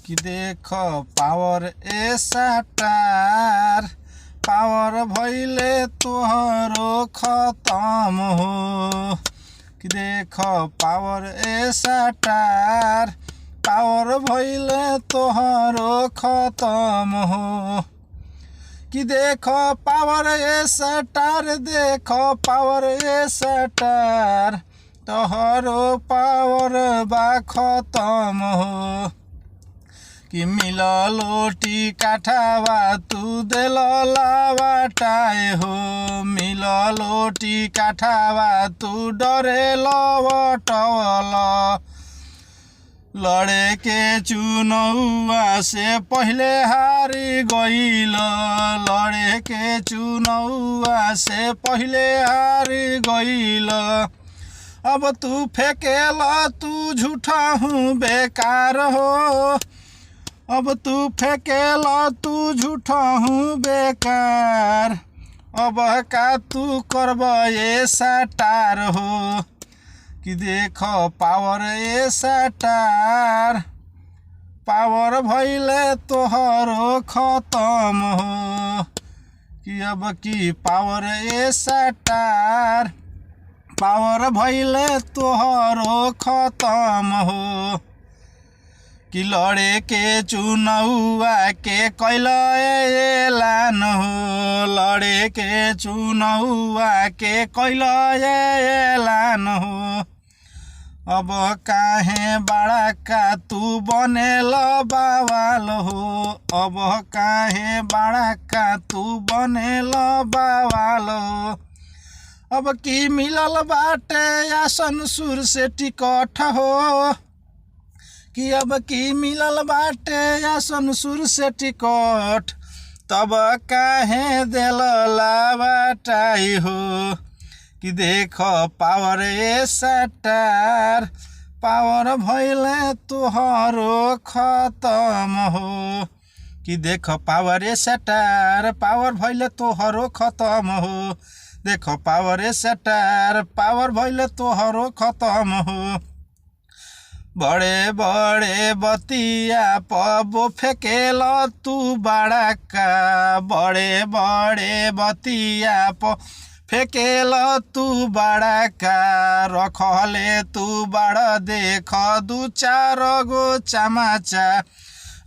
कि देख पावर ए star power भइले तोहरो खत्म हो। कि देख पावर ए सटार पावर भइले तोहरो खत्म हो। कि देख पावर ए सटार देख पावर ए सटार तोहरो पावर बा खत्म हो। कि मिल लोटी काठावा तू दिल लावाटाए हो। मिल लोटी काठावा तू डरे लवटवल। लड़े के चुनौआ से पहले हारी गईल। लड़े के चुनौआ से पहले हारी गईल। अब तू फेंकेला तू झूठा हूँ बेकार हो। अब तू फेंकेला तू झूठा हूँ बेकार। अब का तू करब ये सटार हो। कि देख पावर ए सटार पावर भइले तोहरो खत्म हो। कि अब की पावर ए सटार पावर भइले तोहरो खत्म हो। कि लड़े के चुनौआ के कैल ऐलान हो। लड़े के चुनौआ के कैल ऐलान हो। अब काहे बड़ा का तू बनेल बवाल हो। अब काहे बड़ा का तू बनेल बवाल हो। अब की मिलल बाटे आसन सुर से टिकट हो। कि अब की मिलल बाटे आसन सुर से टिकट तब काहे दिल लावाटाई हो। कि देख पावर ए सटार पावर भइले तोहरो खत्म हो। कि देख पावर ए सटार पावर भइले तोहरो खत्म हो। देख पावर ए सटार पावर भइले तोहरो खत्म हो। बड़े बड़े बतिया पबो फेंकेल तू बड़ा का। बड़े बड़े बतिया प फेंकेल तू बड़ा का। रखले तू बड़ा देख दू चार गो चमाचा।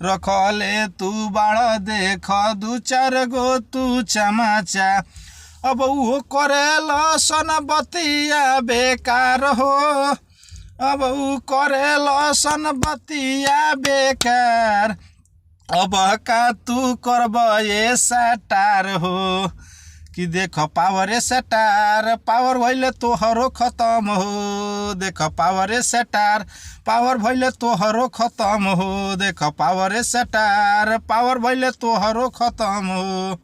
रखले तू बड़ा देख दू चार गो तू चमाचा। अब वो करेल सन बतिया बेकार हो। अब उ करेल सन बतिया बेकार। अब का तू करब ये सटार हो। कि देख पावर ए सटार पावर भइले तोहरो खत्म हो। देख पावर ए सटार पावर भइले तोहरो खत्म हो। देख पावर ए सटार पावर भइले तोहरो खत्म हो।